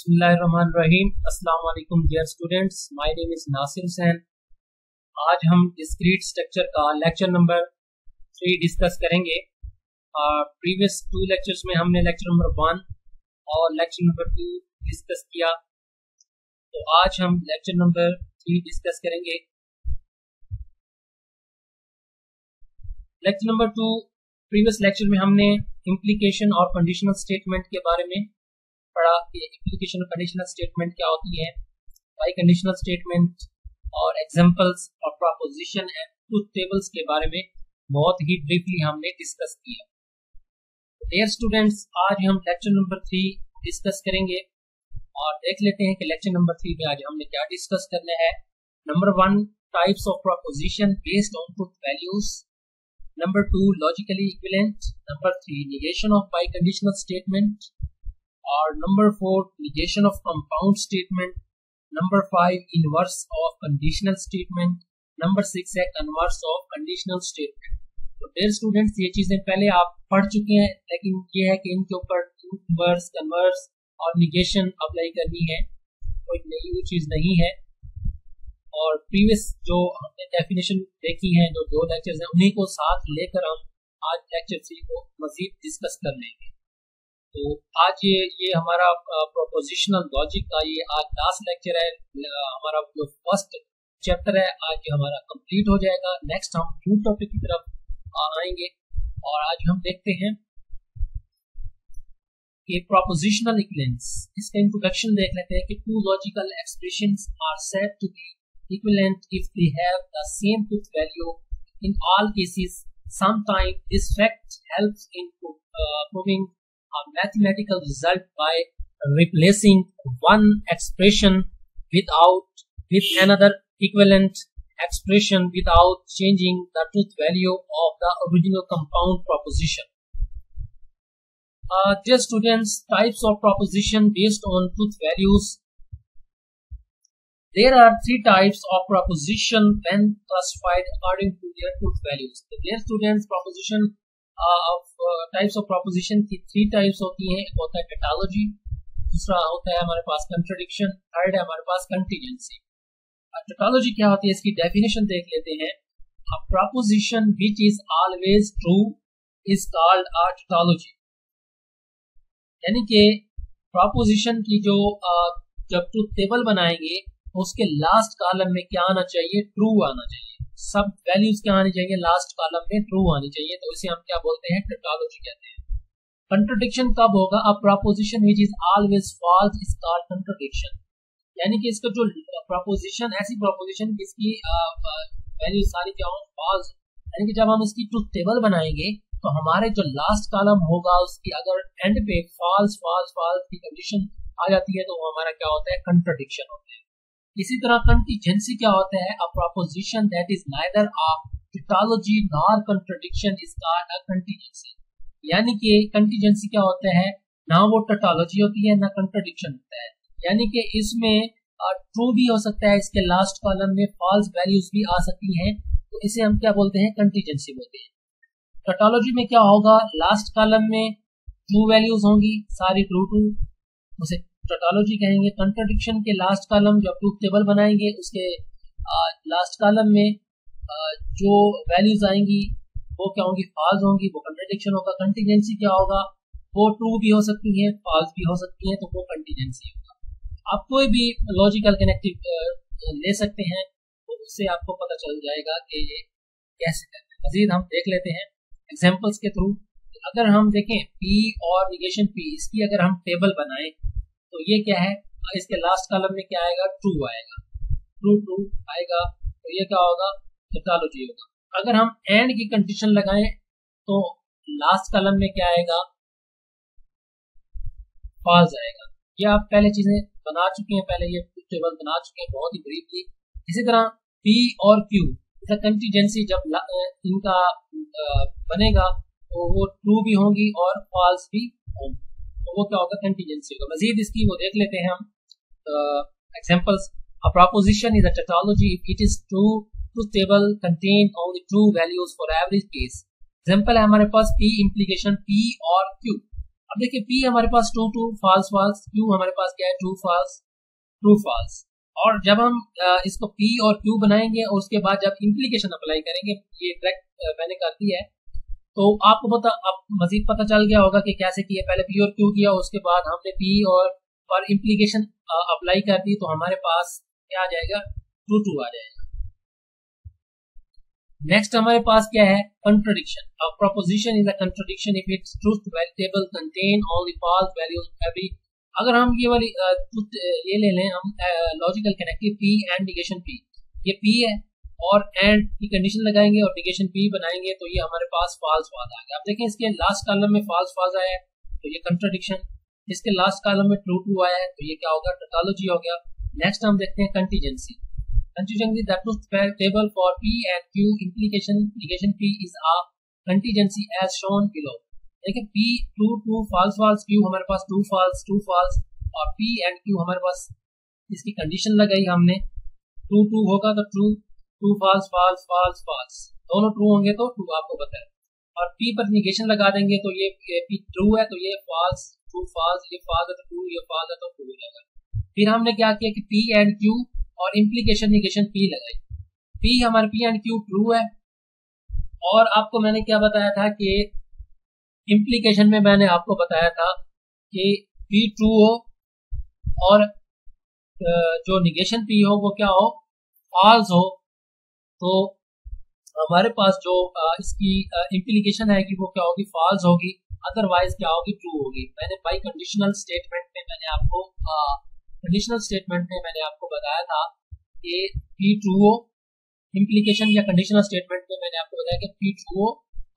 बिस्मिल्लाहिर्रहमानिर्रहीम। अस्सलाम वालेकुम dear students, my name is Nasir Hussain. आज हम डिस्क्रीट स्ट्रक्चर का लेक्चर नंबर 3 डिस्कस करेंगे। प्रीवियस 2 लेक्चर्स में हमने लेक्चर नंबर 1 और लेक्चर नंबर 2 डिस्कस किया, तो आज हम लेक्चर नंबर 3 डिस्कस करेंगे। लेक्चर नंबर 2 प्रीवियस लेक्चर में हमने इम्प्लीकेशन और कंडीशनल स्टेटमेंट के बारे में पढ़ा कि इम्प्लीकेशन और कंडीशनल स्टेटमेंट क्या होती है, बाई कंडीशनल स्टेटमेंट और एग्जांपल्स और प्रोपोजिशन एंड ट्रूथ टेबल्स के बारे में बहुत ही ब्रीफली हमने डिस्कस किया। डियर स्टूडेंट्स, आज हम लेक्चर नंबर 3 डिस्कस करेंगे और देख लेते हैं कि लेक्चर नंबर 3 में आज हमने क्या डिस्कस करना है। Number 1 types of proposition based on truth values, number 2 logically equivalent, number 3 negation of biconditional statement, और number 4 negation of compound statement, number 5 inverse of conditional statement, number 6 है converse of conditional statement। तो dear students, ये चीजें पहले आप पढ़ चुके हैं, लेकिन ये है कि इनके ऊपर इनवर्स, कन्वर्स और निगेशन अप्लाई करनी है, कोई नई चीज नहीं है। और प्रीवियस जो हमने डेफिनेशन देखी है, जो 2 लेक्चर्स हैं, उन्हीं को साथ लेकर हम आज लेक्चर 3 को मजीद डिस्कस कर लेंगे। तो आज ये हमारा प्रोपोजिशनल लॉजिक का ये आज लास्ट लेक्चर है। हमारा जो फर्स्ट चैप्टर है आज ये हमारा कंप्लीट हो जाएगा। नेक्स्ट हम न्यू टॉपिक की तरफ आएंगे और आज हम देखते हैं कि प्रोपोजिशनल इक्विवेलेंस, इसका इंट्रोडक्शन देख लेते हैं कि two logical expressions are said to be equivalent if they have the same truth value in all cases. Sometimes this fact helps in proving a mathematical result by replacing one expression with another equivalent expression without changing the truth value of the original compound proposition. Dear students, types of proposition based on truth values. There are 3 types of proposition when classified according to their truth values. So dear students, proposition types of proposition की 3 types होती हैं। एक होता है tautology, दूसरा होता है हमारे पास contradiction, थर्ड है हमारे पास contingency। tautology क्या होती है, इसकी definition देख लेते हैं। A proposition which is always true is called a tautology। यानी कि proposition की जो जब truth table बनाएंगे उसके लास्ट कॉलम में क्या आना चाहिए, ट्रू आना चाहिए। सब वैल्यूज क्या आनी चाहिए, लास्ट कॉलम में ट्रू आनी चाहिए। तो इसे हम क्या बोलते हैं, टोटोलॉजी कहते हैं। कंट्राडिक्शन कब होगा, a proposition which is always false is called contradiction. यानी कि इसका जो प्रोपोजिशन, ऐसी प्रोपोजिशन जिसकी वैल्यू सारी क्या हो, फॉल्स, यानी कि जब हम इसकी ट्रूथ टेबल बनाएंगे तो हमारे जो लास्ट कॉलम होगा उसकी अगर एंड पे फॉल्स फॉल्स फॉल्स की कंडीशन आ जाती है तो वो हमारा क्या होता है, कंट्राडिक्शन होता है। इसी तरह कंटीजेंसी क्या होता है, अ proposition that is neither a tautology nor contradiction is called a contingency. यानी कि कंटीजेंसी क्या होता है, ना वो टोटोलॉजी होती है ना कंट्राडिक्शन होता है। यानी कि इसमें ट्रू भी हो सकता है, इसके लास्ट कॉलम में फॉल्स वैल्यूज भी आ सकती हैं, तो इसे हम क्या बोलते हैं, कंटीजेंसी बोलते हैं। टोटोलॉजी में क्या होगा, लास्ट कॉलम में ट्रू वैल्यूज होंगी, सारी ट्रू ट्रू, उसे टोटोलॉजी कहेंगे। कंट्राडिक्शन के लास्ट कॉलम जब ट्रूथ टेबल बनाएंगे उसके लास्ट कॉलम में जो वैल्यूज आएंगी वो क्या होंगी, फॉल्स होंगी, वो कंट्राडिक्शन होगा। कंटीजेंसी क्या होगा, वो ट्रू भी हो सकती है, फॉल्स भी हो सकती है, तो वो कंटीजेंसी होगा। आप कोई भी लॉजिकल कनेक्टिव ले सकते हैं तो उससे आपको पता चल जाएगा कि ये कैसे करते हैं। मजीद हम देख लेते हैं एग्जाम्पल्स के थ्रू। अगर हम देखें P और निगेशन P, इसकी अगर हम टेबल बनाएं तो ये क्या है, इसके लास्ट कॉलम में क्या आएगा, ट्रू आएगा, ट्रू ट्रू आएगा, तो ये क्या होगा, टोटोलॉजी होगा। अगर हम एंड की कंडीशन लगाएं तो लास्ट कॉलम में क्या आएगा, फॉल्स आएगा। ये आप पहले चीजें बना चुके हैं, पहले ये टेबल बना चुके हैं बहुत ही ब्रीफली। इसी तरह P और Q, इसका कंटीजेंसी जब इनका बनेगा तो वो ट्रू भी होंगी और फॉल्स भी होंगी, तो वो क्या होगा, कंटीजेंसी होगा। मजीद इसकी वो देख लेते हैं हम examples. A proposition is a tautology if it is true, truth table contain only true values for every case. Example है हमारे पास P इम्प्लीकेशन P और Q। अब देखिए P हमारे पास true true false false, Q हमारे पास क्या है ट्रू फॉल्स ट्रू फॉल्स। और जब हम इसको P और Q बनाएंगे और उसके बाद जब इम्प्लीकेशन अप्लाई करेंगे, ये डायरेक्ट मैंने कर दिया है, तो आपको अब मजीद पता चल गया होगा कि कैसे किया। पहले P और Q किया, उसके बाद हमने P और इम्प्लीकेशन अप्लाई कर दी, तो हमारे पास क्या आ जाएगा ट्रू ट्रू आ जाएगा। नेक्स्ट हमारे पास क्या है contradiction. A proposition is a contradiction if its truth table contain only false values every. अगर हम ये वाली ट्रूथ ये ले लें, हम logical connective P and negation P, ये P है और एंड की कंडीशन लगाएंगे और निगेशन P बनाएंगे, तो ये हमारे पास फॉल्स फॉल्स आ गया। अब देखें इसके लास्ट कॉलम में फॉल्स फॉल्स आया है, तो ये कंट्रडिक्शन। इसके लास्ट कॉलम में ट्रू ट्रू आया है, तो ये क्या होगा टोटोलॉजी हो गया। नेक्स्ट हम देखते हैं contingency. Contingency, the truth table for P and Q implication negation P is a contingency as shown below। देखिए P true true false false, Q हमारे पास true false और P and Q हमारे पास इसकी कंडीशन लगाई हमने, true true होगा तो true true false false false false, दोनों true होंगे तो true आपको पता है। और P पर निगेशन लगा देंगे तो ये P true है तो ये false true false, ये false है तो true, ये false है तो true हो जाएगा। फिर हमने क्या किया कि P and Q और इम्प्लीकेशन निगेशन P लगाई। P हमारे P एंड Q ट्रू है, और आपको मैंने क्या बताया था कि इम्प्लीकेशन में मैंने आपको बताया था कि P ट्रू हो और जो निगेशन P हो वो क्या हो फॉल्स हो, तो हमारे पास जो इसकी इम्प्लीकेशन है कि वो क्या होगी फॉल्स होगी, अदरवाइज क्या होगी ट्रू होगी। मैंने बाई कंडीशनल स्टेटमेंट में मैंने आपको कंडीशनल स्टेटमेंट में मैंने आपको बताया था कि P ट्रू हो, इम्प्लीकेशन या कंडीशनल स्टेटमेंट में मैंने आपको बताया कि P ट्रू हो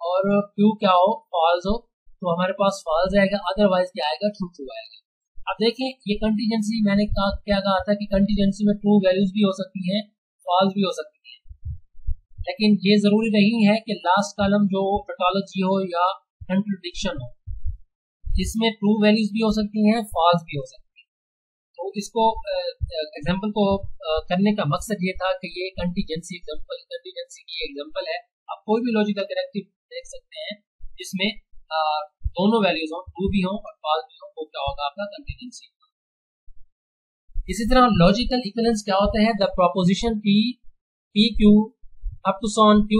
और Q क्या हो फॉल्स हो, तो हमारे पास फॉल्स आएगा, अदरवाइज क्या आएगा ट्रू ट्रू आएगा। अब देखें ये कंटीजेंसी मैंने क्या कहा था कि कंटीजेंसी में ट्रू वैल्यूज भी हो सकती हैं फॉल्स भी हो सकती हैं, लेकिन ये जरूरी नहीं है कि लास्ट कॉलम जो टोटोलॉजी हो या कंट्रडिक्शन हो, इसमें ट्रू वैल्यूज भी हो सकती हैं फॉल्स भी हो सकती हैं। तो इसको एग्जांपल को करने का मकसद ये था कि ये कंटीजेंसी की एग्जांपल है। आप कोई भी लॉजिकल कनेक्टिव देख सकते हैं जिसमें दोनों वैल्यूज हो, ट्रू भी हो और फॉल्स भी हो, वो क्या होगा आपका कंटीजेंसी। इसी तरह लॉजिकल इक्विवेलेंस क्या होता है, the proposition P Q up to son Q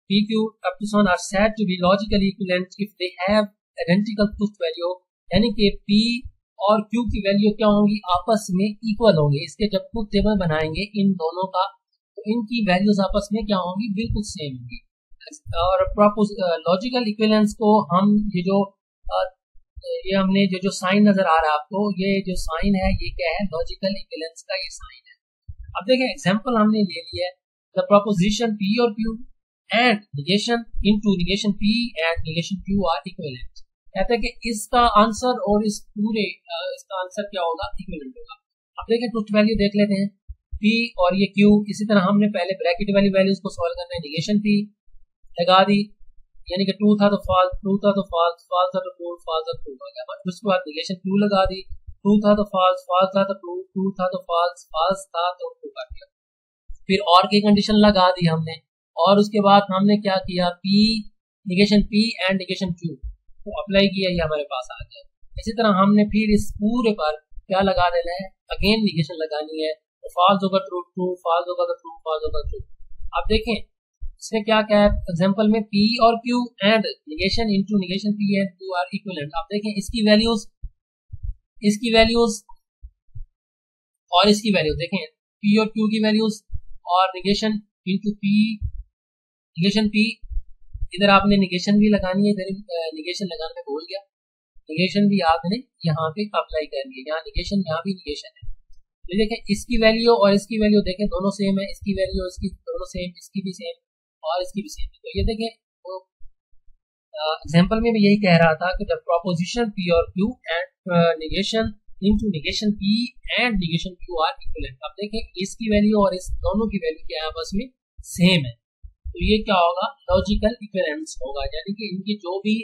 P Q up to son are said to be logically equivalent if they have identical truth value, यानी कि P और Q की वैल्यू क्या होंगी आपस में इक्वल होंगे। इसके जब ट्रूथ टेबल बनाएंगे इन दोनों का, तो इनकी वैल्यूज आपस में क्या होंगी बिल्कुल सेम होंगी। और लॉजिकल इक्विवेलेंस को हम ये हमने जो साइन नजर आ रहा है आपको, ये जो साइन है ये क्या है लॉजिकल इक्विवेलेंस का ये साइन है। अब देखें एग्जांपल हमने ले लिया है, द प्रोपोजिशन P और Q and negation into negation P and negation Q are equivalent. कहते हैं कि इसका आंसर और इस पूरे इसका आंसर क्या होगा इक्विवेलेंट होगा। अब देखें ट्रूथ वैल्यू देख लेते हैं P और ये Q। इसी तरह हमने पहले ब्रैकेट वाली वैल्यूज को सॉल्व करना है, निगेशन P लगा दी, यानी कि ट्रू था तो फॉल्स, ट्रू था तो फॉल्स, फॉल्स था तो ट्रू, फॉल्स था तो ट्रू हो गया। उसके बाद निगेशन Q लगा दी, ट्रू था तो फॉल्स, फॉल्स था तो ट्रू, ट्रू था तो फॉल्स, फॉल्स था तो ट्रू कर दिया। फिर और की कंडीशन लगा दी हमने, और उसके बाद हमने क्या किया P negation P and negation Q को अप्लाई किया, ये हमारे पास आ गया। इसी तरह हमने फिर इस पूरे पर क्या लगा देना है, अगेन निगेशन लगानी है, तो फॉल्स होगा ट्रू, ट्रू फॉल्स होगा तो ट्रू, फॉल्स होगा ट्रू। अब देखें इसमें क्या क्या है, एग्जांपल में P और Q and negation into negation P and Q are equivalent. आप देखें इसकी वैल्यूज और इसकी वैल्यू देखें, P और Q की वैल्यूज और negation into P negation P, इधर आपने निगेशन भी लगानी है, इधर निगेशन लगाने में भूल गया, निगेशन भी आपने यहाँ पे अप्लाई करनी है, यहाँ निगेशन यहाँ भी निगेशन है। तो देखें इसकी वैल्यू और इसकी वैल्यू देखें दोनों सेम है, इसकी वैल्यू और इसकी दोनों सेम, इसकी भी सेम और इसकी भी सेम। तो ये देखें तो एग्जांपल में मैं यही कह रहा था कि द प्रोपोजिशन P और Q and negation into negation P and negation Q are equivalent. अब देखें इसकी वैल्यू और इस दोनों की वैल्यू क्या है आपस में सेम है, तो ये क्या होगा लॉजिकल इक्विवेलेंस होगा, यानी कि इनकी जो भी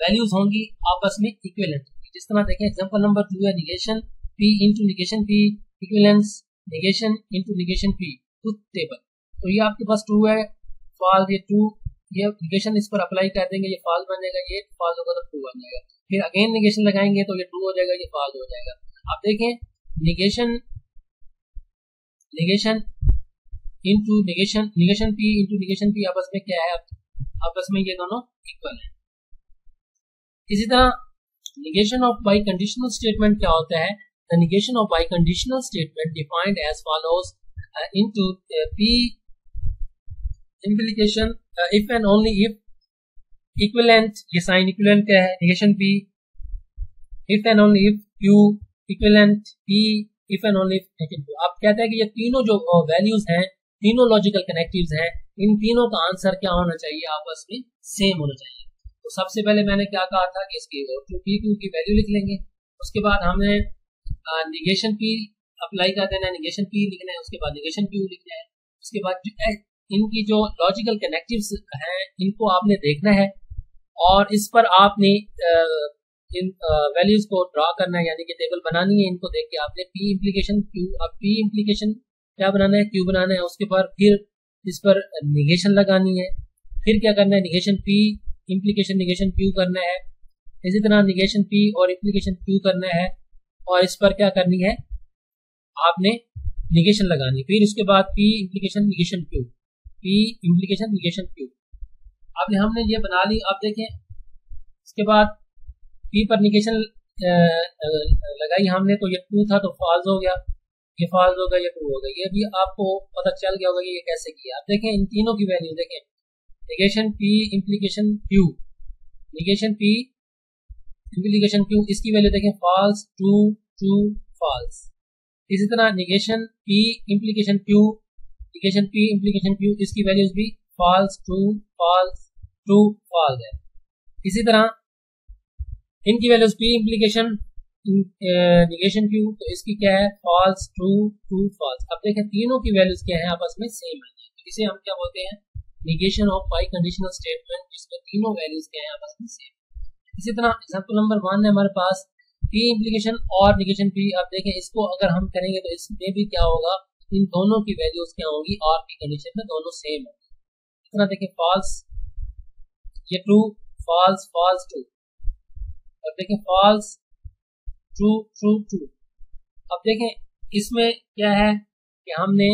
वैल्यूज होंगी आपस में इक्विवेलेंट होंगी। जिस तरह देखें एग्जांपल नंबर 2 है negation P into negation P equivalence negation into negation P truth table. तो ये आपके पास ट्रू है, फॉल्स ये ट्रू, ये निगेशन इस पर अप्लाई कर देंगे, ये फॉल्स बनेगा, ये फॉल्स होगा तो ट्रू बन जाएगा। फिर अगेन निगेशन लगाएंगे तो ये ट्रू हो जाएगा, ये फॉल्स हो जाएगा। अब देखें negation into negation P into negation P आपस में क्या है, आपस में ये दोनों इक्वल है। इसी तरह negation of biconditional statement क्या होता है, the negation of biconditional statement defined as follows into P implication if and only if equivalent, ये साइन इक्विवेलेंट क्या है, negation P if and only if q equivalent p if and only if negative q। अब कहता है कि ये तीनों जो वैल्यूज हैं, तीनों लॉजिकल कनेक्टिव्स हैं, इन तीनों का आंसर क्या होना चाहिए, आपस में सेम होना चाहिए। तो सबसे पहले मैंने क्या कहा था कि इसकी पी क्यू की वैल्यू लिख लेंगे, उसके बाद हमने निगेशन पी अप्लाई कर देना है, निगेशन पी लिखना है, उसके बाद निगेशन क्यू लिखना है। उसके बाद इनकी जो लॉजिकल कनेक्टिव्स हैं इनको आपने देखना है और इस पर आपने इन वैल्यूज को ड्रा करना है, यानी कि टेबल बनानी है। इनको देख के आपने पी इम्प्लीकेशन क्यू, अब पी इम्प्लीकेशन क्या बनाना है, क्यू बनाना है। उसके बाद फिर इस पर निगेशन लगानी है, फिर क्या करना है, negation P implication negation Q करना है। इसी तरह निगेशन पी और इम्प्लीकेशन क्यू करना है और इस पर क्या करनी है, आपने निगेशन लगानी है। फिर उसके बाद P implication negation Q, P implication negation Q. अब हमने ये बना ली। अब देखें इसके बाद पी पर निगेशन लगाई हमने, तो ये ट्रू था तो फॉल्स हो गया, ये फॉल्स हो गया, ये ट्रू हो गया। ये भी आपको पता चल गया होगा ये कैसे किया। अब देखें इन तीनों की वैल्यू देखें, negation P implication Q, negation P implication Q, इसकी वैल्यू देखें फॉल्स, ट्रू, ट्रू, फॉल्स। इसी तरह negation P implication Q, negation P implication Q, इसकी वैल्यूज भी false, true, false, true, false है। इसी तरह इनकी values P implication negation Q, तो इसकी क्या है, फॉल्स, ट्रू, ट्रू, फॉल्स। अब देखें तीनों की वैल्यूज क्या है, आपस में सेम है, तो इसे हम क्या बोलते हैं, negation of biconditional statement, जिसमें तीनों वैल्यूज क्या है, आपस में सेम। इसी तरह एग्जांपल नंबर 1 है हमारे पास पी इम्प्लीकेशन और निगेशन पी। अब देखें इसको अगर हम करेंगे तो इसमें भी क्या होगा, इन दोनों की वैल्यूज क्या होंगी, और की कंडीशन में दोनों सेम है। इतना देखें फॉल्स, ये ट्रू, फॉल्स, फॉल्स, ट्रू। अब देखें फॉल्स, ट्रू, ट्रू, ट्रू। अब देखें इसमें क्या है कि हमने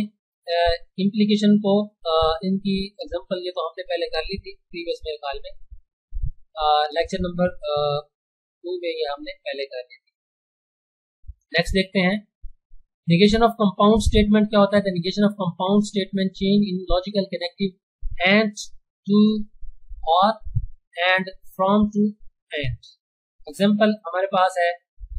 इम्प्लीकेशन को इनकी एग्जांपल ये तो हमने पहले कर ली थी प्रीवियस मेरे ख्याल में, लेक्चर नंबर 2 में ये हमने पहले कर ली थी। नेक्स्ट देखते हैं निगेशन ऑफ कंपाउंड स्टेटमेंट क्या होता है। The negation of compound statement change in logical connective and to और and from to and. Example हमारे पास है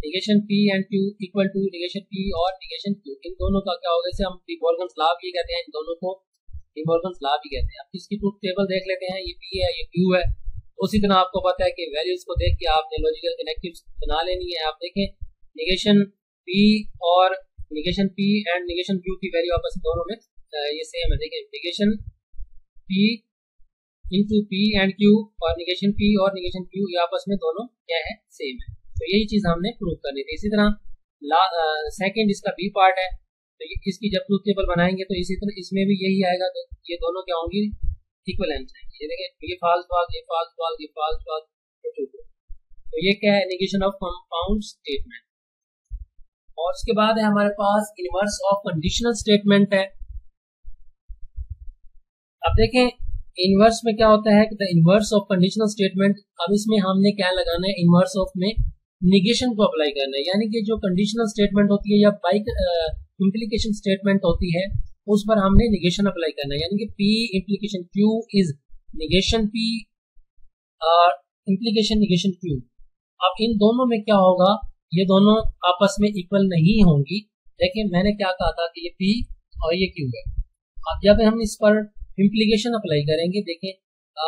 negation P and Q equal to negation P और निगेशन क्यू। इन दोनों का क्या होगा, इसे हम डी मॉर्गन्स लॉ भी कहते हैं, इन दोनों को डी मॉर्गन्स लॉ भी कहते हैं। अब इसकी ट्रूथ टेबल देख लेते हैं, ये पी है, ये क्यू है। उसी तरह आपको पता है कि वैल्यूज को देख के आपने लॉजिकल कनेक्टिव्स बना लेनी है। आप देखें निगेशन पी और negation P and negation Q की वैल्यू आपस में दोनों में ये सेम है। देखिए negation P into P and Q और निगेशन पी और निगेशन क्यू ये आपस में दोनों क्या है, सेम है। तो यही चीज हमने प्रूव करनी थी। इसी तरह सेकंड इसका बी पार्ट है, तो इसकी जब ट्रूथ टेबल बनाएंगे तो इसी तरह इसमें भी यही आएगा, तो ये दोनों क्या होंगी, इक्विवेलेंट है। ये देखिए ये फॉल्स फॉल्स, ये फॉल्स फॉल्स, ये फॉल्स फॉल्स, ये ट्रू। तो ये क्या है, निगेशन ऑफ कंपाउंड स्टेटमेंट। और उसके बाद है हमारे पास इनवर्स ऑफ कंडीशनल स्टेटमेंट है। अब देखें इनवर्स में क्या होता है कि the inverse of conditional statement. अब इसमें हमने क्या लगाना है, इनवर्स ऑफ में निगेशन को अप्लाई करना है, यानी कि जो कंडीशनल स्टेटमेंट होती है या बाई इम्प्लीकेशन स्टेटमेंट होती है उस पर हमने निगेशन अप्लाई करना है, यानी कि P implication Q is negation P और इम्प्लीकेशन निगेशन क्यू। अब इन दोनों में क्या होगा, ये दोनों आपस में इक्वल नहीं होंगी। देखिए मैंने क्या कहा था कि ये पी और ये क्यू है। अब जब हम इस पर इम्प्लीकेशन अप्लाई करेंगे, देखें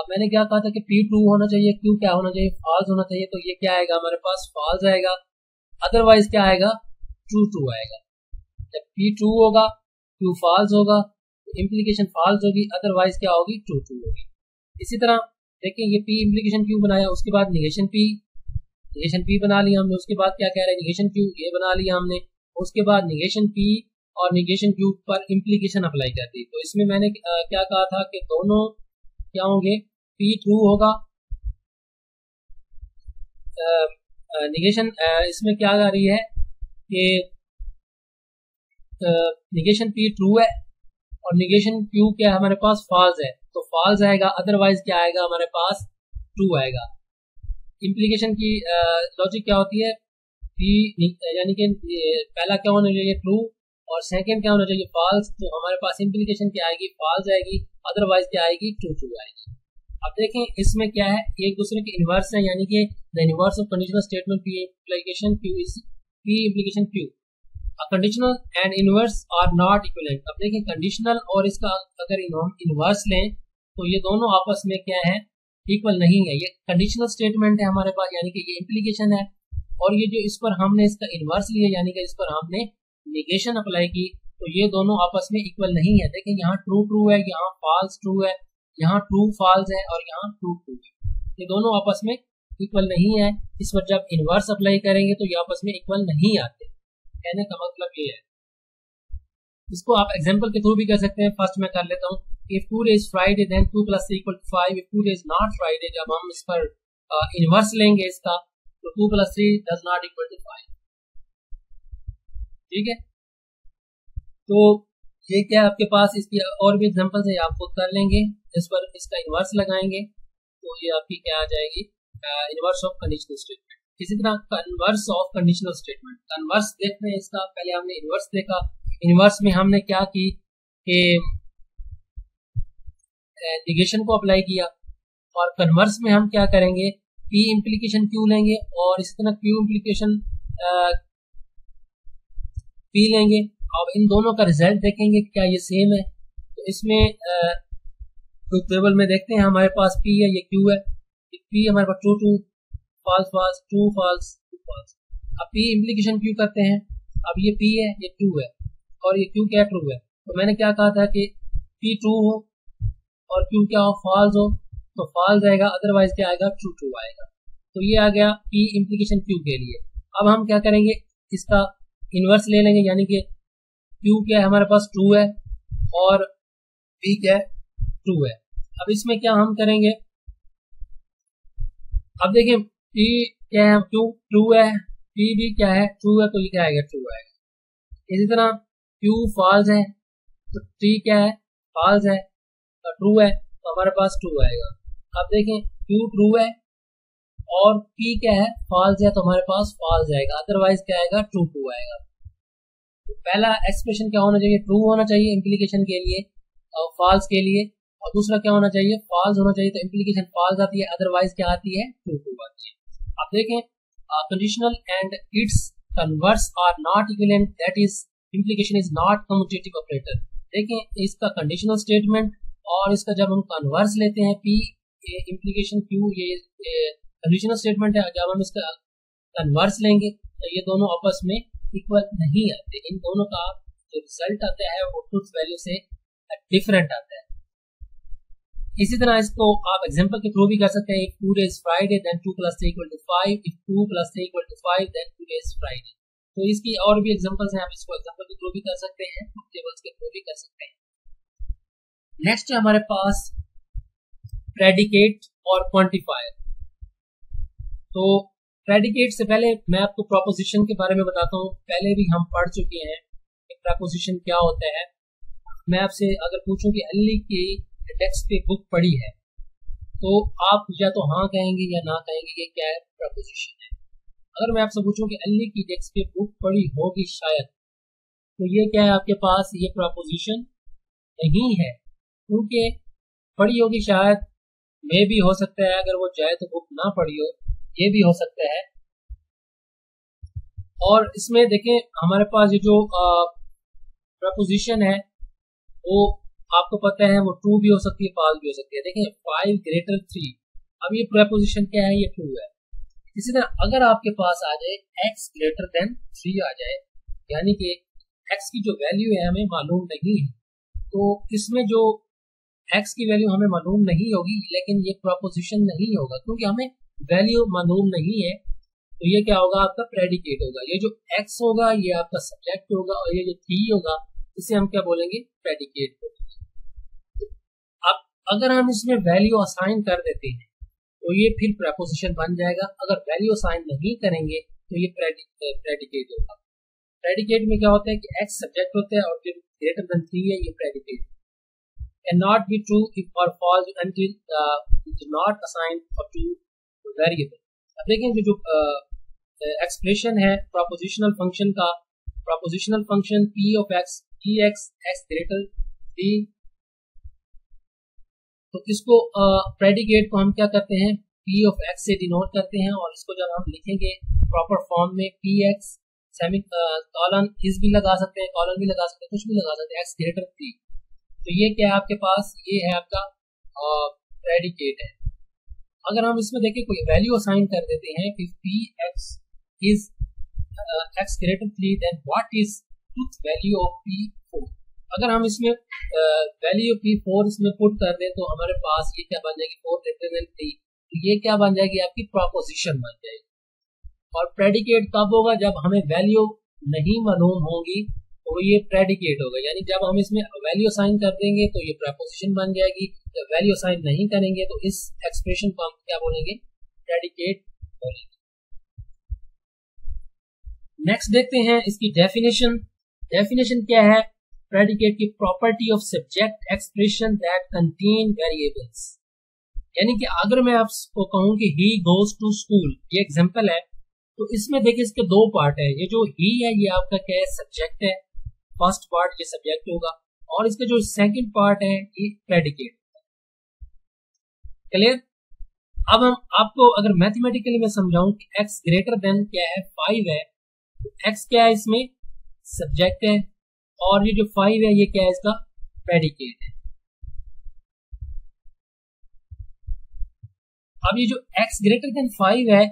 मैंने क्या कहा था कि पी ट्रू होना चाहिए, क्यू क्या होना चाहिए, फॉल्स होना चाहिए। तो ये क्या आएगा हमारे पास, फॉल्स आएगा, अदरवाइज क्या आएगा, ट्रू ट्रू आएगा। जब पी ट्रू होगा क्यू फॉल्स होगा, तो इम्प्लीकेशन फॉल्स होगी, अदरवाइज क्या होगी, ट्रू ट्रू होगी। इसी तरह देखें ये पी इम्प्लीकेशन क्यू बनाया, उसके बाद निगेशन पी बना लिया हमने। उसके बाद क्या कह रहे हैं, निगेशन क्यू ये बना लिया हमने। उसके बाद निगेशन पी और निगेशन क्यू पर इम्प्लीकेशन अप्लाई कर दी। तो इसमें मैंने क्या कहा था कि दोनों क्या होंगे, P ट्रू होगा। निगेशन इसमें क्या आ रही है कि निगेशन P ट्रू है और निगेशन Q क्या है हमारे पास फॉल्स है, तो फॉल्स आएगा, अदरवाइज क्या आएगा हमारे पास ट्रू आएगा। इम्प्लीकेशन की लॉजिक क्या होती है, P यानी कि पहला क्या होना चाहिए ट्रू और सेकंड क्या होना चाहिए फॉल्स, तो हमारे पास इम्प्लीकेशन क्या आएगी फॉल्स आएगी, अदरवाइज क्या आएगी ट्रू ट्रू आएगी। अब देखें इसमें क्या है, एक दूसरे के इन्वर्स है, यानी कि the inverse of conditional statement P implication Q is P implication Q। Conditional and inverse are not equivalent. अब देखिए कंडीशनल और इसका अगर इनवर्स लें तो ये दोनों आपस में क्या है इक्वल नहीं है। ये कंडीशनल स्टेटमेंट है हमारे पास, यानी कि ये इम्प्लीकेशन है, और ये जो इस पर हमने इसका इनवर्स लिया यानी कि इस पर हमने निगेशन अप्लाई की, तो ये दोनों आपस में इक्वल नहीं है। देखिए यहाँ ट्रू ट्रू है, यहाँ फॉल्स ट्रू है, यहाँ ट्रू फॉल्स है और यहाँ ट्रू ट्रू है, ये दोनों आपस में इक्वल नहीं है। इस पर जब इनवर्स अप्लाई करेंगे तो ये आपस में इक्वल नहीं आते, कहने का मतलब ये है। इसको आप एग्जांपल के थ्रू भी कर सकते हैं। फर्स्ट मैं कर लेता हूँ, if today is Friday then 2 + 3 = 5। If today is not Friday, जब हम इस पर इनवर्स लेंगे इसका, तो 2 + 3 डज नॉट इक्वल टू 5। ठीक है, तो ये क्या आपके पास इसकी और भी एग्जांपल्स है, आप खुद कर लेंगे। इस पर इसका इनवर्स लगाएंगे तो ये आपकी क्या आ जाएगी, इनवर्स ऑफ कंडीशनल स्टेटमेंट। इसी तरह converse of conditional statement, converse देखते हैं इसका। पहले हमने इनवर्स देखा, इनवर्स में हमने क्या की कि निगेशन को अप्लाई किया, और कन्वर्स में हम क्या करेंगे P इम्प्लीकेशन Q लेंगे और इसी तरह Q इम्प्लीकेशन P लेंगे। अब इन दोनों का रिजल्ट देखेंगे क्या ये सेम है, तो इसमें तो टेबल में देखते हैं हमारे पास P है, ये Q है, P हमारे पास true true false false true false true false. अब P इम्प्लीकेशन Q करते हैं, अब ये P है ये Q है और ये Q क्या ट्रू है, तो मैंने क्या कहा था कि P ट्रू हो और Q क्या हो फॉल्स हो, तो फॉल्स आएगा, अदरवाइज क्या आएगा ट्रू ट्रू आएगा। तो ये आ गया P इम्प्लीकेशन Q के लिए। अब हम क्या करेंगे, इसका इनवर्स ले लेंगे, यानी कि Q क्या है हमारे पास ट्रू है और P क्या है ट्रू है। अब इसमें क्या हम करेंगे, अब देखिए P क्या है Q ट्रू है, P भी क्या है ट्रू है, तो ये क्या आएगा ट्रू आएगा। इसी तरह Q फॉल्स है तो T क्या है फॉल्स है, ट्रू है तो हमारे पास ट्रू आएगा। अब देखें Q ट्रू है और P क्या है फॉल्स है, तो हमारे पास फॉल्स आएगा, अदरवाइज क्या आएगा ट्रू ट्रू आएगा। तो पहला एक्सप्रेशन क्या होना चाहिए, ट्रू होना चाहिए इम्प्लीकेशन के लिए और फॉल्स के लिए, और दूसरा क्या होना चाहिए फॉल्स होना चाहिए, तो इम्प्लीकेशन फॉल्स आती है, अदरवाइज क्या आती है ट्रू ट्रू आती है। अब देखें conditional and its converse are not equivalent, that is implication is not commutative operator. देखें इसका कंडीशनल स्टेटमेंट और इसका जब हम कन्वर्स लेते हैं P इम्प्लीकेशन Q, ये कंडीशनल स्टेटमेंट है, जब हम इसका कन्वर्स लेंगे तो ये दोनों आपस में इक्वल नहीं आते, इन दोनों का जो रिजल्ट आता है वो ट्रूथ वैल्यू से डिफरेंट आता है। इसी तरह इसको आप एग्जांपल के थ्रू भी कर सकते हैं। If today is Friday then 2 + 3 = 5। If 2 + 3 = 5 then today is Friday. तो इसकी और भी एग्जांपल्स हैं, आप इसको एग्जांपल के थ्रू भी कर सकते हैं, टेबल्स के थ्रू भी कर सकते हैं। नेक्स्ट है हमारे पास प्रेडिकेट और क्वांटिफायर। तो प्रेडिकेट से पहले मैं आपको प्रोपोजिशन के बारे में बताता हूँ। पहले भी हम पढ़ चुके हैं कि प्रोपोजिशन क्या होता है। मैं आपसे अगर पूछूं कि अली की डेस्क पे बुक पड़ी है, तो आप या तो हाँ कहेंगे या ना कहेंगे, ये क्या है प्रोपोजिशन है। अगर मैं आपसे पूछूं कि अली की डेस्क पे बुक पड़ी होगी शायद, तो ये क्या है आपके पास, ये प्रोपोजिशन नहीं है, क्योंकि पड़ी होगी शायद में भी हो सकता है, अगर वो चाहे तो बुक ना पड़ी हो, ये भी हो सकता है। और इसमें देखें हमारे पास ये जो प्रपोजिशन है वो आपको पता है वो ट्रू भी हो सकती है फॉल्स भी हो सकती है। देखें 5 > 3, अब ये प्रपोजिशन क्या है, ये ट्रू है। इसी तरह अगर आपके पास आ जाए x > 3 आ जाए, यानी कि x की जो वैल्यू है हमें मालूम नहीं है, तो इसमें जो x की वैल्यू हमें मालूम नहीं होगी, लेकिन ये प्रपोजिशन नहीं होगा क्योंकि हमें वैल्यू मालूम नहीं है, तो ये क्या होगा आपका प्रेडिकेट होगा। ये जो x होगा ये आपका सब्जेक्ट होगा और ये जो 3 होगा इसे हम क्या बोलेंगे प्रेडिकेट बोलेंगे। अब अगर हम इसमें वैल्यू असाइन कर देते हैं तो ये फिर प्रेपोजिशन बन जाएगा। अगर वैल्यू असाइन नहीं करेंगे तो ये प्रेडिकेट होगा। प्रेडिकेट में क्या होता है कि एक्स सब्जेक्ट होता है और जो ग्रेटर देन 3 है ये predicate. Can not be true if और false until not assign for to variable. अब देखें जो एक्सप्रेशन है प्रोपोजिशनल फंक्शन का, propositional function p of x p x x greater 3, तो इसको प्रेडिकेट को हम क्या करते हैं p ऑफ x से डिनोट करते हैं, और इसको जब हम लिखेंगे प्रॉपर फॉर्म में p x सेमी कॉलन इस भी लगा सकते हैं, कॉलन भी लगा सकते हैं, कुछ भी लगा सकते हैं, x ग्रेटर 3। तो ये क्या है आपके पास, ये है आपका प्रेडिकेट है। अगर हम इसमें देखें कोई वैल्यू असाइन कर देते हैं कि p x is x greater 3 then what is truth value of p4। अगर हम इसमें वैल्यू p4 इसमें पुट कर दें तो हमारे पास ये क्या बन जाएगी 4 ग्रेटर देन 3, तो ये क्या बन जाएगी आपकी प्रोपोजिशन बन जाएगी। और प्रेडिकेट कब होगा, जब हमें वैल्यू नहीं मालूम होगी तो ये प्रेडिकेट होगा, यानी जब हम इसमें वैल्यू असाइन कर देंगे तो ये प्रेपोजिशन बन जाएगी, जब वैल्यू असाइन नहीं करेंगे तो इस एक्सप्रेशन को हम क्या बोलेंगे, प्रेडिकेट बोलेंगे। नेक्स्ट देखते हैं इसकी डेफिनेशन। डेफिनेशन क्या है, प्रेडिकेट की property of subject expression that contain variables. यानी कि अगर मैं आपको कहूं कि ही गोज टू स्कूल, ये एग्जांपल है, तो इसमें देखिए इसके दो पार्ट है। ये जो ही है ये आपका क्या है, सब्जेक्ट है, फर्स्ट पार्ट ये सब्जेक्ट होगा, और इसका जो सेकंड पार्ट है ये प्रेडिकेट। क्लियर। अब हम आपको अगर मैथमेटिकली मैं समझाऊं कि x ग्रेटर देन क्या है 5 है, तो x क्या है इसमें सब्जेक्ट है, और ये जो 5 है ये क्या है इसका प्रेडिकेट है। अब ये जो x ग्रेटर देन 5 है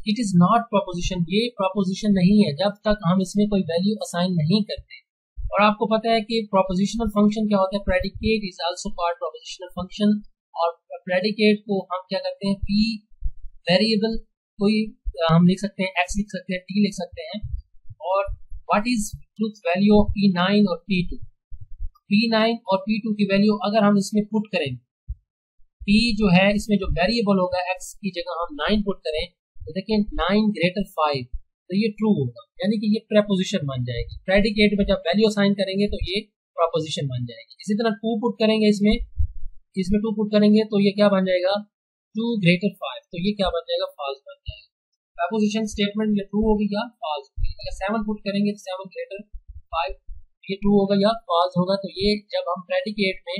इट इज नॉट प्रोपोजिशन, ये प्रोपोजिशन नहीं है जब तक हम इसमें कोई वैल्यू असाइन नहीं करते। और आपको पता है कि प्रोपोजिशनल फंक्शन क्या होता है, predicate is also part prepositional function, और प्रेडिकेट को हम क्या करते हैं p वेरिएबल कोई हम लिख सकते हैं, x लिख सकते हैं, t लिख सकते हैं, और what is truth value of p9 और p2। p9 और p2 की वैल्यू अगर हम इसमें पुट करें, p जो है इसमें जो वेरिएबल होगा x की जगह हम 9 पुट करें, तो देखिए 9 ग्रेटर 5, तो ये ट्रू होगा, यानी कि ये प्रेपोजिशन बन जाएगी। प्रेडिकेट में जब वैल्यू असाइन करेंगे तो ये प्रोपोजिशन बन जाएगी। इसी तरह 2 पुट करेंगे, इसमें 2 पुट करेंगे तो ये क्या बन जाएगा 2 ग्रेटर 5, तो ये क्या बन जाएगा फॉल्स बन जाएगा। प्रेपोजिशन स्टेटमेंट ये ट्रू होगी या फॉल्स होगी। अगर 7 पुट करेंगे तो 7 ग्रेटर 5 ये ट्रू होगा या फॉल्स होगा। तो ये जब हम प्रेडिकेट में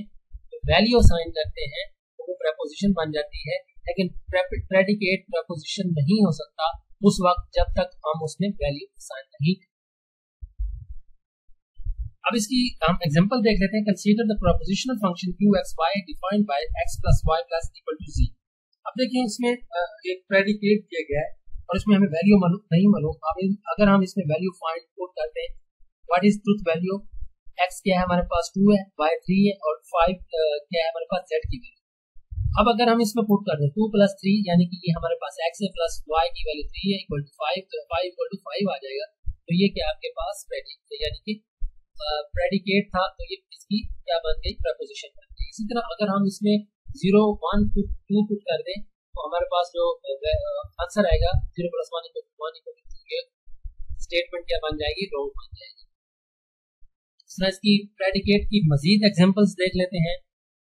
वैल्यू असाइन करते हैं तो वो प्रेपोजिशन बन जाती है, लेकिन प्रेडिकेट प्रेपोजिशन नहीं हो सकता उस वक्त जब तक हम उसमें वैल्यू असाइन नहीं करें। अब इसकी हम एग्जांपल देख लेते हैं। Consider the propositional function qxy defined by x + y + equal to z। अब देखिए इसमें एक प्रेडिकेट दिया गया है और इसमें हमें वैल्यू नहीं मालूम। अगर हम इसमें वैल्यू फाइंड पुट करते हैं, what is truth value, x क्या है हमारे पास 2 है, y 3 है, और 5 क्या है हमारे पास z की वैल्यू। अब अगर हम इसमें पुट कर दें 2 + 3 यानी कि ये हमारे पास x है प्लस y की वैल्यू 3 है इक्वल टू 5, तो 5 इक्वल टू 5 आ जाएगा। तो ये क्या आपके पास प्रेडिकेट यानी कि प्रेडिकेट था, तो ये इसकी क्या बन गई प्रेपोजिशन बन गई। इसी तरह अगर हम इसमें 0 1 2 पुट कर दें तो हमारे पास जो आंसर आएगा 0 + 1 = 1 ये स्टेटमेंट क्या बन जाएगी, रॉन्ग बन जाएगी। इस तरह इसकी प्रेडिकेट की मजीद एग्जांपल्स देख लेते हैं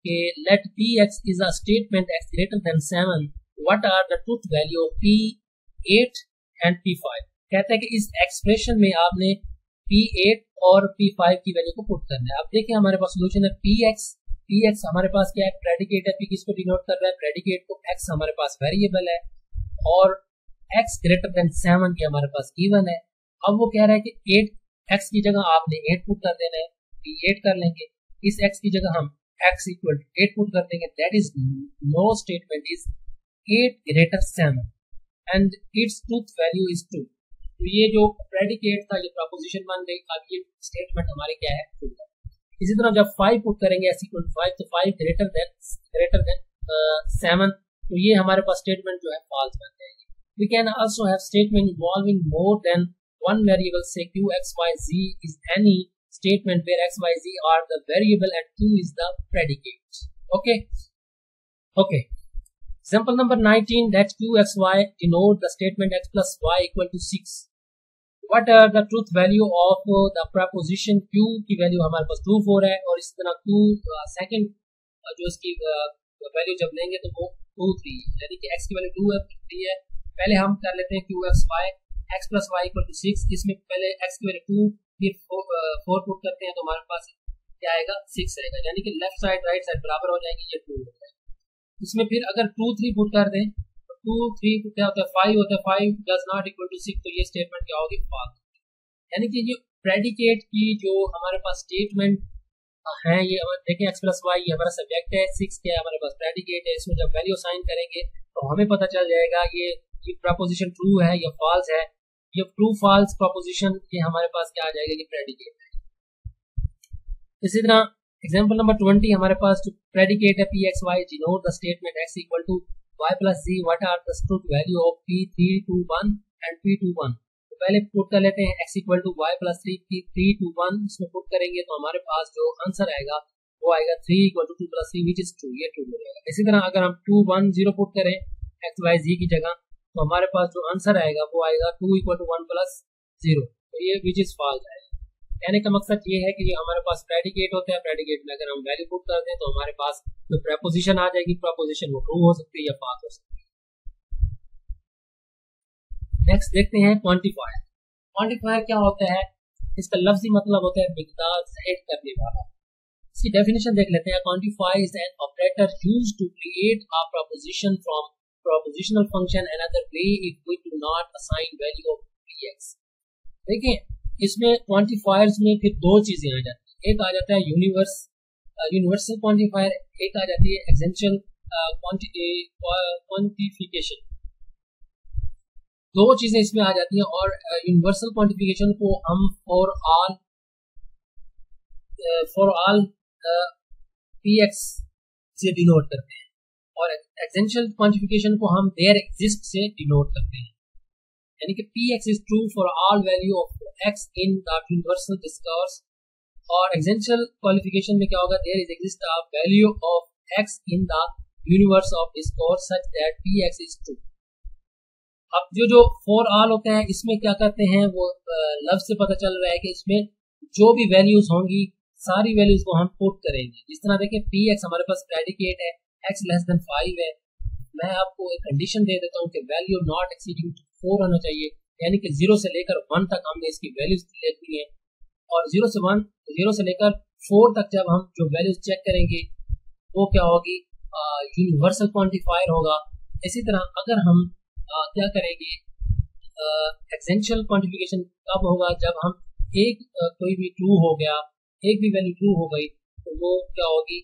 कि let px is a statement x greater than 7, what are the truth value of p8 and p5। कहता है कि इस एक्सप्रेशन में आपने p8 और p5 की वैल्यू को पुट करना है। अब देखिए हमारे पास सोल्यूशन है px हमारे पास क्या है प्रेडिकेट है, p किसको डिनोट कर रहा है प्रेडिकेट को, x हमारे पास वेरिएबल है, और x ग्रेटर देन 7 की हमारे पास गिवन है। अब वो कह रहा है कि 8 x की जगह आपने 8 पुट कर देना है, p8 कर लेंगे, इस x की जगह हम x इक्वल टू 8 पुट कर देंगे, that is no statement is 8 greater 7 and its truth value is 2। तो ये जो प्रेडिकेट था ये प्रोपोजिशन बन गई। अब ये स्टेटमेंट हमारी क्या है ट्रू है। इसी तरह जब 5 पुट करेंगे x इक्वल टू 5, तो 5 ग्रेटर देन 7, तो ये हमारे पास स्टेटमेंट जो है फॉल्स बन जाएगी। We can also have statement involving more than one variable, say q x y z is any statement where x y z are the variable and 2 is the predicate, Okay. Okay. Example number 19, that QXY denote the statement x plus y equal to 6. What are the truth value of the proposition Q की value हमारे पास 2 4 है, और इस तरह Q second जो इसकी value जब लेंगे तो वो 2 3, यानी कि x की वैल्यू 2 है 3 है। पहले हम कर लेते हैं QXY x plus y equal to 6, इसमें पहले x की वैल्यू 2 फिर 4 पुट करते हैं तो हमारे पास क्या आएगा 6 आएगा, यानी कि लेफ्ट साइड राइट साइड बराबर हो जाएगी, ये 2 हो जाएगा। इसमें फिर अगर 2 3 पुट कर दें तो 2 3 क्या होता है 5 होता है, 5 डज नॉट इक्वल टू 6, तो ये स्टेटमेंट क्या होगी फॉल्स। यानी कि ये प्रेडिकेट की जो हमारे पास स्टेटमेंट है, ये देखें x प्लस वाई ये हमारा सब्जेक्ट है, 6 क्या है हमारे पास प्रेडिकेट है, इसमें जब वैल्यू असाइन करेंगे तो हमें पता चल जाएगा ये प्रोपोजिशन ट्रू है या फॉल्स है। ये ट्रू फॉल्स प्रोपोजिशन ये हमारे पास क्या आ जाएगा, ये प्रेडिकेट है। इसी तरह एग्जांपल नंबर 20 हमारे पास जो प्रेडिकेट है pxy denote the statement x equal to y plus z, what are the truth value of p321 and p21। तो पहले पुट कर लेते हैं x equal to y plus 3 p321, इसमें पुट करेंगे तो हमारे पास जो आंसर आएगा वो आएगा 3 equal to 2 plus 3 which is true, ये ट्रू हो जाएगा। इसी तरह अगर हम 2 1 0 पुट करें x y z की जगह तो हमारे पास जो आंसर आएगा वो आएगा 2 इक्वल टू 1 प्लस 0, तो ये विच इज फॉल्स आएगा। कहने का मकसद ये है कि ये हमारे पास प्रेडिकेट होता है, प्रेडिकेट में अगर हम वैल्यू पुट कर दें तो हमारे पास जो प्रेपोजिशन आ जाएगी, प्रेपोजिशन वो ट्रू हो सकती है या फॉल्स हो सकती है। नेक्स्ट देखते हैं क्वांटिफायर। क्वांटिफायर क्या होता है, इसका लफ्जी मतलब होता है मिकदार ज़ाहिर करने वाला। इसकी डेफिनेशन देख लेते हैं। Quantifier is an operator used to create a proposition from propositional function another way if we do not assign value of px। देखें इसमें क्वांटिफायर्स में फिर दो चीजें आ जाती हैं, एक आ जाता है यूनिवर्सल क्वांटिफायर, एक आ जाती है एग्जेंशियल क्वांटिफिकेशन। दो चीजें इसमें आ जाती हैं, और यूनिवर्सल क्वांटिफिकेशन को हम फॉर ऑल px से डिनोट करते हैं, और एसेंशियल क्वांटिफिकेशन को हम देयर एग्जिस्ट से डिनोट करते हैं। यानी कि px is true for all value of x in the universal discourse, और एसेंशियल क्वालिफिकेशन में क्या होगा, there is exist a value of x in the universe of discourse such that px is true. अब जो for all होता है इसमें क्या करते हैं, वो लफ्ज से पता चल रहा है कि इसमें जो भी वैल्यूज होंगी सारी वैल्यूज को हम पुट करेंगे। जिस तरह देखें px हमारे पास प्रेडिकेट है, x लेस देन 5 है, मैं आपको एक कंडीशन दे देता हूँ कि वैल्यू नॉट एक्सीडिंग 4 होना चाहिए, यानी कि 0 से लेकर 1 तक हमने इसकी वैल्यूज लेनी है, और 0 से लेकर 4 तक जब हम जो वैल्यूज चेक करेंगे वो क्या होगी, यूनिवर्सल क्वांटिफायर होगा। इसी तरह अगर हम क्या करेंगे, एसेंशियल क्वांटिफिकेशन कब होगा, जब हम कोई भी ट्रू हो गया, एक भी वैल्यू ट्रू हो गई तो वो क्या होगी,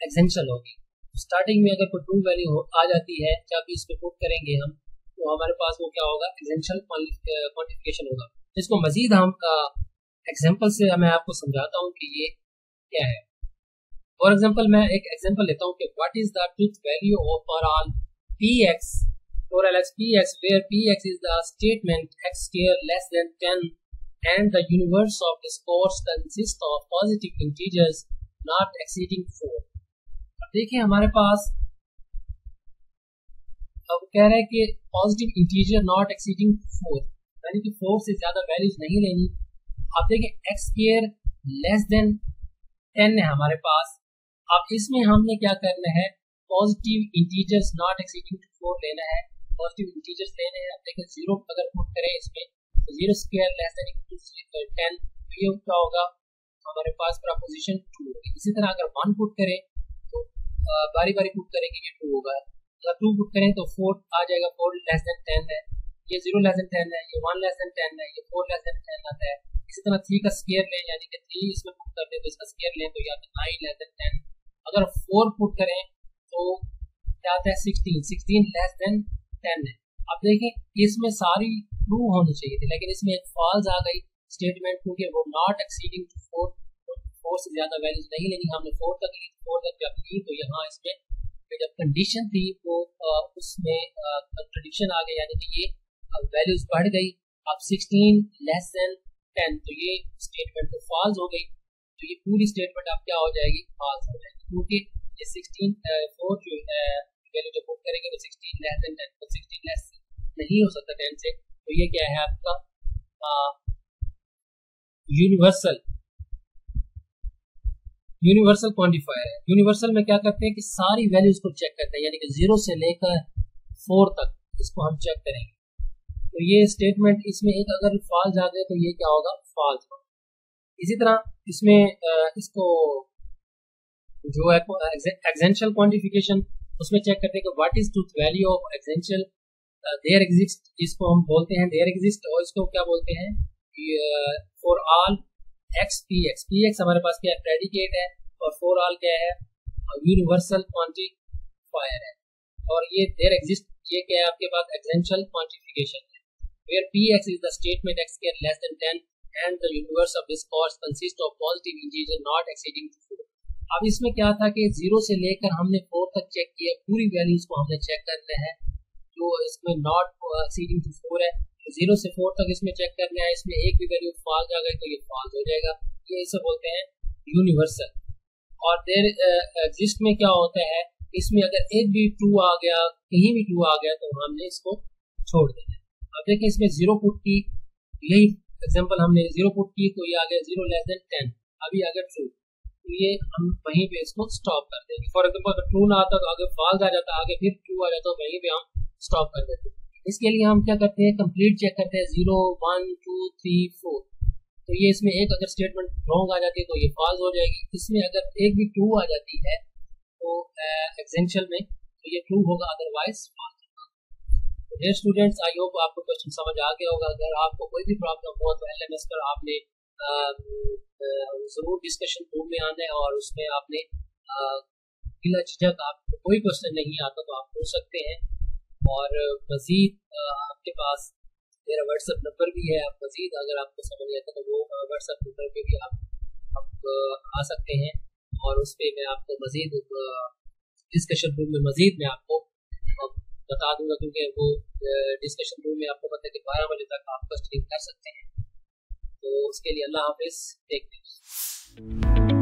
एसेंशियल होगी। स्टार्टिंग में अगर कोई ट्रू वैल्यू आ जाती है, जब इस पे पुट करेंगे हम तो हमारे पास वो क्या होगा, एसेंशियल क्वांटिफिकेशन होगा। इसको मजीद हम एग्जांपल से मैं आपको समझाता हूँ कि ये क्या है। फॉर एग्जांपल मैं एक एग्जांपल लेता हूँ कि what is the truth value of for all px for all x px where px is the statement x square less than 10 and the universe of discourse consists of positive integers not exceeding 4। देखिए हमारे पास अब कह रहे हैं कि positive integer not exceeding 4, यानी कि 4 से ज्यादा वैल्यूज नहीं लेनी। आप देखिए एक्स स्क्वायर लेस देन 10 है हमारे पास। अब इसमें हमने क्या करना है, पॉजिटिव इंटीजर्स नॉट एक्सीडिंग 4 लेना है, पॉजिटिव इंटीजर्स लेने हैं। आप देखिए 0 अगर पुट करें इसमें तो 0 स्क्वायर लेस देन 10, तो ये क्या होगा, हमारे पास प्रोपोजिशन ट्रू होगी। इसी तरह अगर 1 पुट करें तो बारी बारी पुट करेंगे, ये ट्रू होगा। अगर 2 पुट करें तो 4 आ जाएगा, 4 लेस देन 10 है, ये 0 लेस देन 10 है, ये 1 लेस देन 10 है, ये 4 लेस देन 10 आता है। इसी तरह 3 का स्क्वायर लें, यानी कि 3 इसमें पुट कर दें तो इसका स्क्वायर लें तो या तो 9 लेस देन 10। अगर 4 पुट करें तो क्या आता है, 16 लेस देन 10 है। अब देखें इसमें सारी ट्रू होनी चाहिए थी, लेकिन इसमें एक फॉल्स आ गई स्टेटमेंट, क्योंकि वो नॉट एक्सीडिंग 4 से ज्यादा वैल्यूज नहीं लेनी, हमने 4 तक ली। 4 तक जब ली तो यहाँ इसमें जब कंडीशन थी वो उसमें कंट्रडिक्शन आ गई, यानी कि ये वैल्यूज बढ़ गई। अब 16 लेस देन 10 तो ये स्टेटमेंट तो फॉल्स हो गई, तो ये पूरी स्टेटमेंट अब क्या हो जाएगी, फॉल्स हो जाएगी, क्योंकि ये 4 जो है वैल्यू जब पुट करेंगे तो 16 लेस देन 10, तो 16 लेस नहीं हो सकता 10 से। तो ये क्या है आपका यूनिवर्सल क्वांटिफायर है। यूनिवर्सल में क्या करते हैं कि सारी वैल्यूज को चेक करते हैं, यानी कि 0 से लेकर 4 तक इसको हम चेक करेंगे। तो ये स्टेटमेंट इसमें एक अगर फॉल्स आ गए तो ये क्या होगा, फॉल्स होगा। इसी तरह इसमें इसको जो है एक्सेंशियल क्वांटिफिकेशन, उसमें चेक करते हैं कि what is truth value of existential there exist, इसको हम बोलते हैं देयर एग्जिस्ट, और इसको क्या बोलते हैं for all x P x. P x हमारे पास क्या है, प्रेडिकेट है, और फॉर ऑल क्या है, यूनिवर्सल क्वांटिफायर है। और ये देयर एग्जिस्ट ये क्या है आपके पास, एक्सेंशियल क्वांटिफिकेशन है। Where P X is the statement X can less than 10 and the universe of discourse consist of positive integer not exceeding 4। अब इसमें क्या था कि 0 से लेकर हमने 4 तक चेक किया, पूरी वैल्यूज को हमने चेक करना है, जो इसमें नॉट एक्सीडिंग 4 है। 0 से 4 तक इसमें चेक करना है, इसमें एक भी वैल्यू फॉल्स आ गई तो ये फॉल्स हो जाएगा, ये इसे बोलते हैं यूनिवर्सल। और देयर एग्जिस्ट में क्या होता है, इसमें अगर एक भी ट्रू आ गया, कहीं भी ट्रू आ गया तो हमने इसको छोड़ देना है। अब देखिए इसमें 0 पुट की, यही एग्जांपल हमने 0 पुट की तो ये आ गया 0 लेस देन 10, अभी आ गया ट्रू, तो ये हम वहीं पे इसको स्टॉप कर देंगे। फॉर एग्जांपल अगर ट्रू ना आता तो आगे फॉल्स आ जाता, आगे फिर ट्रू आ जाता, तो वहीं पे हम स्टॉप कर देते हैं। इसके लिए हम क्या करते हैं, कंप्लीट चेक करते हैं 0 1 2 3 4। तो ये इसमें एक अगर स्टेटमेंट रॉन्ग आ जाती है तो ये फॉल्स हो जाएगी। इसमें अगर एक भी ट्रू आ जाती है तो एक्सेंशियल में तो ये ट्रू होगा, अदरवाइज फॉल्स होगा। तो डियर स्टूडेंट्स, आई होप आपको क्वेश्चन समझ आ गया होगा। अगर आपको कोई भी प्रॉब्लम हो तो एलएमएस पर आपने जरूर डिस्कशन रूम में आना है, और उसमें आपने बिला झिझक आपको कोई क्वेश्चन नहीं आता तो आप पूछ सकते हैं। और मजीद आपके पास मेरा व्हाट्सएप नंबर भी है, आप मजीद अगर आपको समझ नहीं आता तो वो व्हाट्सएप नंबर पे भी आप आ सकते हैं, और उस पर मैं आपको मजीद डिस्कशन रूम में मजीद मैं आपको बता दूंगा, क्योंकि वो डिस्कशन रूम में आपको पता है कि 12 बजे तक आप क्वेश्चनिंग कर सकते हैं। तो उसके लिए अल्लाह हाफिज़, टेक केयर।